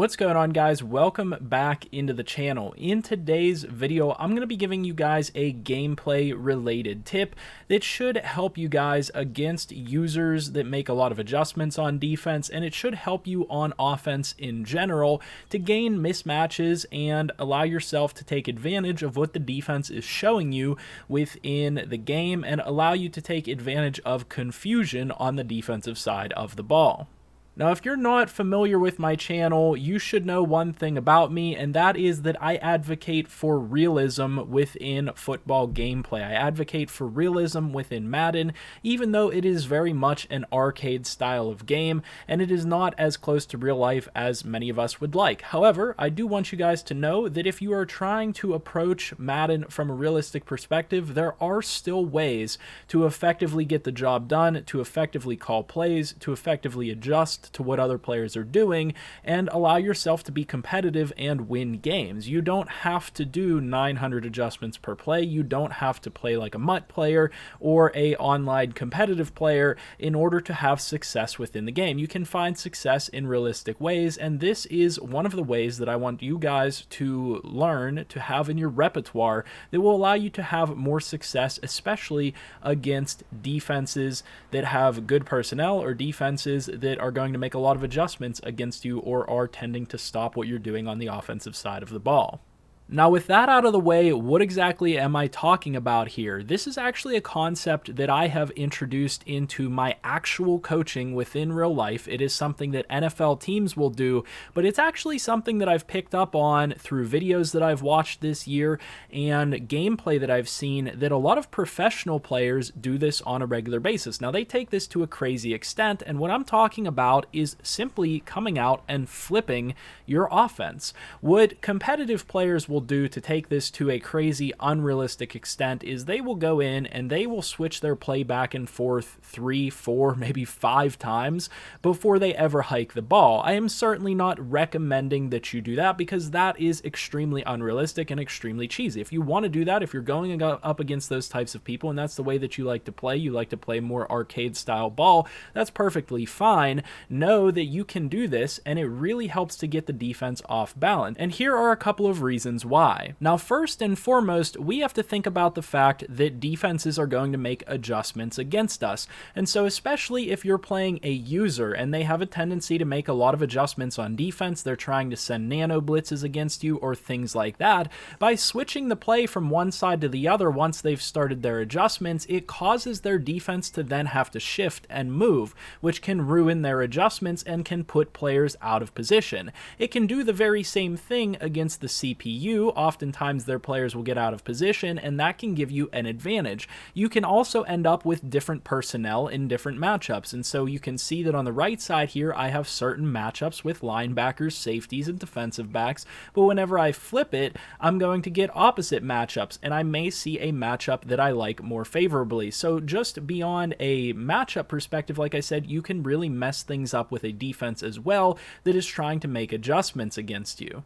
What's going on, guys? Welcome back into the channel. In today's video, I'm going to be giving you guys a gameplay related tip that should help you guys against users that make a lot of adjustments on defense, and it should help you on offense in general to gain mismatches and allow yourself to take advantage of what the defense is showing you within the game and allow you to take advantage of confusion on the defensive side of the ball. Now, if you're not familiar with my channel, you should know one thing about me, and that is that I advocate for realism within football gameplay. I advocate for realism within Madden, even though it is very much an arcade style of game, and it is not as close to real life as many of us would like. However, I do want you guys to know that if you are trying to approach Madden from a realistic perspective, there are still ways to effectively get the job done, to effectively call plays, to effectively adjust to what other players are doing, and allow yourself to be competitive and win games. You don't have to do 900 adjustments per play. You don't have to play like a MUT player or a online competitive player in order to have success within the game. You can find success in realistic ways, and this is one of the ways that I want you guys to learn to have in your repertoire that will allow you to have more success, especially against defenses that have good personnel or defenses that are going to make a lot of adjustments against you or are tending to stop what you're doing on the offensive side of the ball. Now, with that out of the way, what exactly am I talking about here? This is actually a concept that I have introduced into my actual coaching within real life. It is something that NFL teams will do, but it's actually something that I've picked up on through videos that I've watched this year and gameplay that I've seen that a lot of professional players do this on a regular basis. Now, they take this to a crazy extent, and what I'm talking about is simply coming out and flipping your offense. What competitive players will do to take this to a crazy, unrealistic extent is they will go in and they will switch their play back and forth 3, 4, maybe 5 times before they ever hike the ball. I am certainly not recommending that you do that because that is extremely unrealistic and extremely cheesy. If you want to do that, if you're going up against those types of people and that's the way that you like to play more arcade style ball, that's perfectly fine. Know that you can do this, and it really helps to get the defense off balance. And here are a couple of reasons why. Now, first and foremost, we have to think about the fact that defenses are going to make adjustments against us. And so especially if you're playing a user and they have a tendency to make a lot of adjustments on defense, they're trying to send nano blitzes against you or things like that, by switching the play from one side to the other once they've started their adjustments, it causes their defense to then have to shift and move, which can ruin their adjustments and can put players out of position. It can do the very same thing against the CPU. Oftentimes their players will get out of position, and that can give you an advantage. You can also end up with different personnel in different matchups, and so you can see that on the right side here I have certain matchups with linebackers, safeties, and defensive backs, but whenever I flip it, I'm going to get opposite matchups, and I may see a matchup that I like more favorably. So just beyond a matchup perspective, like I said, you can really mess things up with a defense as well that is trying to make adjustments against you.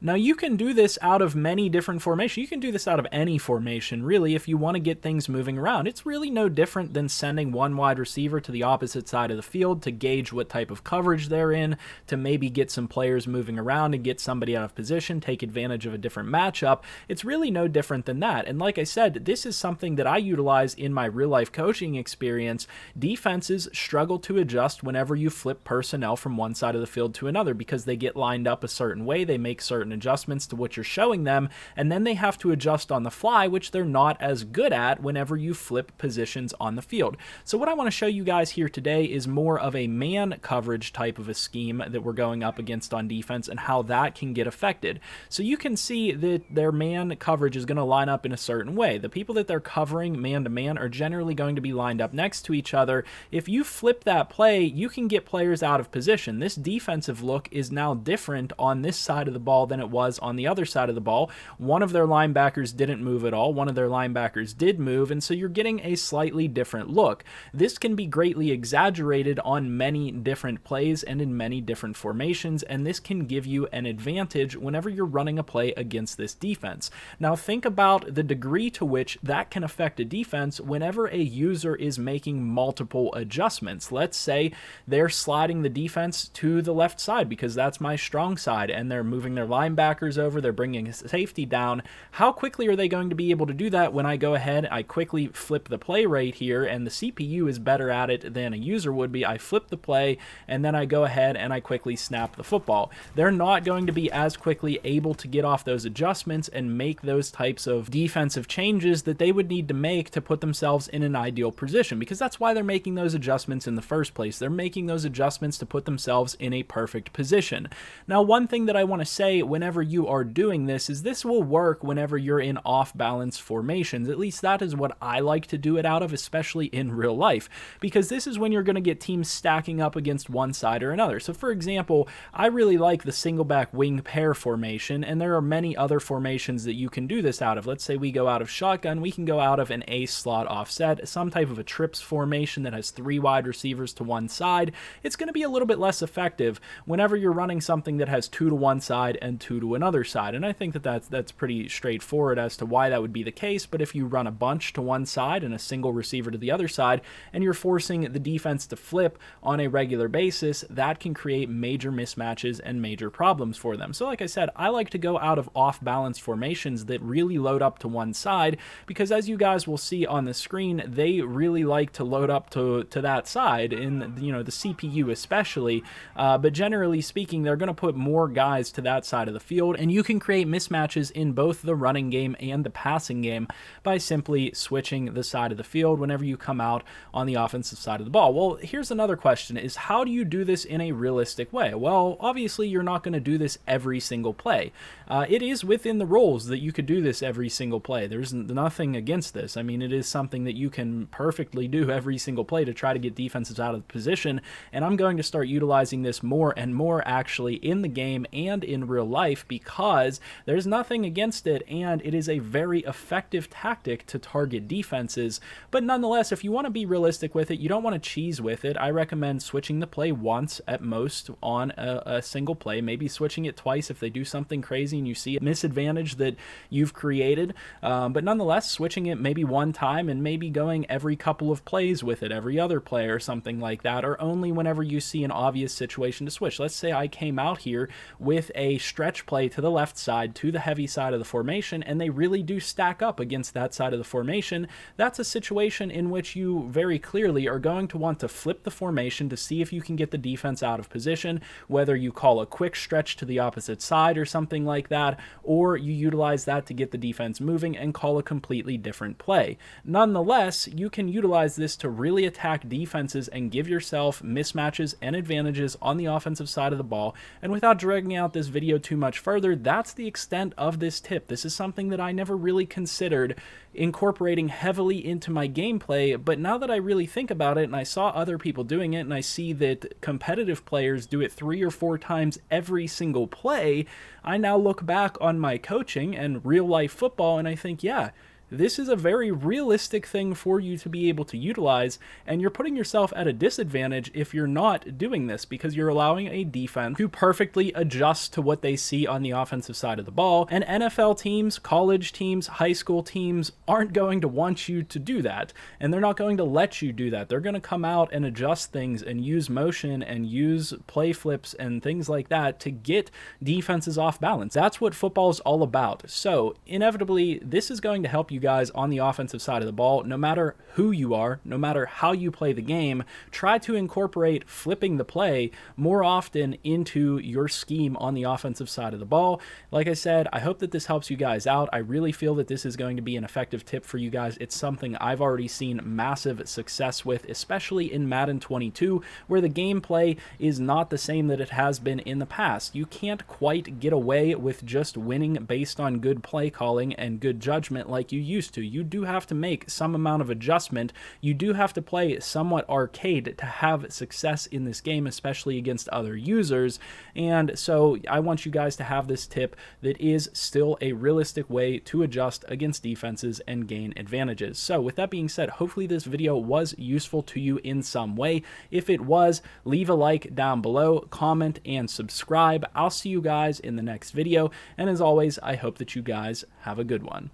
Now, you can do this out of many different formations. You can do this out of any formation, really, if you want to get things moving around. It's really no different than sending one wide receiver to the opposite side of the field to gauge what type of coverage they're in, to maybe get some players moving around and get somebody out of position, take advantage of a different matchup. It's really no different than that. And like I said, this is something that I utilize in my real-life coaching experience. Defenses struggle to adjust whenever you flip personnel from one side of the field to another because they get lined up a certain way, they make certain adjustments to what you're showing them, and then they have to adjust on the fly, which they're not as good at whenever you flip positions on the field. So what I want to show you guys here today is more of a man coverage type of a scheme that we're going up against on defense and how that can get affected. So you can see that their man coverage is going to line up in a certain way. The people that they're covering man to man are generally going to be lined up next to each other. If you flip that play, you can get players out of position. This defensive look is now different on this side of the ball than than it was on the other side of the ball. One of their linebackers didn't move at all. One of their linebackers did move, and so you're getting a slightly different look. This can be greatly exaggerated on many different plays and in many different formations, and this can give you an advantage whenever you're running a play against this defense. Now think about the degree to which that can affect a defense whenever a user is making multiple adjustments. Let's say they're sliding the defense to the left side because that's my strong side, and they're moving their linebackers over, they're bringing safety down. How quickly are they going to be able to do that when I go ahead, I quickly flip the play right here, and the CPU is better at it than a user would be. I flip the play, and then I go ahead and I quickly snap the football. They're not going to be as quickly able to get off those adjustments and make those types of defensive changes that they would need to make to put themselves in an ideal position, because that's why they're making those adjustments in the first place. They're making those adjustments to put themselves in a perfect position. Now, one thing that I want to say whenever you are doing this is this will work whenever you're in off-balance formations. At least that is what I like to do it out of, especially in real life, because this is when you're going to get teams stacking up against one side or another. So for example, I really like the single back wing pair formation, and there are many other formations that you can do this out of. Let's say we go out of shotgun, we can go out of an ace slot offset, some type of a trips formation that has 3 wide receivers to one side. It's going to be a little bit less effective whenever you're running something that has 2 to one side and 2 to another side, and I think that that's pretty straightforward as to why that would be the case. But if you run a bunch to one side and a single receiver to the other side, and you're forcing the defense to flip on a regular basis, that can create major mismatches and major problems for them. So like I said, I like to go out of off-balance formations that really load up to one side, because as you guys will see on the screen, they really like to load up to that side, in, you know, the CPU especially, but generally speaking, they're going to put more guys to that side of the field, and you can create mismatches in both the running game and the passing game by simply switching the side of the field whenever you come out on the offensive side of the ball. Well, here's another question, is how do you do this in a realistic way? Well, obviously you're not going to do this every single play. It is within the rules that you could do this every single play. There's nothing against this. I mean, it is something that you can perfectly do every single play to try to get defenses out of position, and I'm going to start utilizing this more and more actually in the game and in real life, because there's nothing against it, and it is a very effective tactic to target defenses. But nonetheless, if you want to be realistic with it, you don't want to cheese with it, I recommend switching the play once at most on a single play, maybe switching it twice if they do something crazy and you see a misadvantage that you've created, but nonetheless switching it maybe one time and maybe going every couple of plays with it, every other play or something like that, or only whenever you see an obvious situation to switch. Let's say I came out here with a stretch play to the left side, to the heavy side of the formation, and they really do stack up against that side of the formation. That's a situation in which you very clearly are going to want to flip the formation to see if you can get the defense out of position, whether you call a quick stretch to the opposite side or something like that, or you utilize that to get the defense moving and call a completely different play. Nonetheless, you can utilize this to really attack defenses and give yourself mismatches and advantages on the offensive side of the ball. And without dragging out this video too much further, that's the extent of this tip. This is something that I never really considered incorporating heavily into my gameplay, but now that I really think about it and I saw other people doing it and I see that competitive players do it 3 or 4 times every single play, I now look back on my coaching and real life football and I think, yeah, this is a very realistic thing for you to be able to utilize, and you're putting yourself at a disadvantage if you're not doing this, because you're allowing a defense to perfectly adjust to what they see on the offensive side of the ball, and NFL teams, college teams, high school teams aren't going to want you to do that, and they're not going to let you do that. They're going to come out and adjust things and use motion and use play flips and things like that to get defenses off balance. That's what football is all about. So inevitably, this is going to help you guys on the offensive side of the ball. No matter who you are, no matter how you play the game, try to incorporate flipping the play more often into your scheme on the offensive side of the ball. Like I said, I hope that this helps you guys out. I really feel that this is going to be an effective tip for you guys. It's something I've already seen massive success with, especially in Madden 22, where the gameplay is not the same that it has been in the past. You can't quite get away with just winning based on good play calling and good judgment like you used to. You do have to make some amount of adjustment. You do have to play somewhat arcade to have success in this game, especially against other users. And so I want you guys to have this tip that is still a realistic way to adjust against defenses and gain advantages. So with that being said, hopefully this video was useful to you in some way. If it was, leave a like down below, comment, and subscribe. I'll see you guys in the next video, and as always, I hope that you guys have a good one.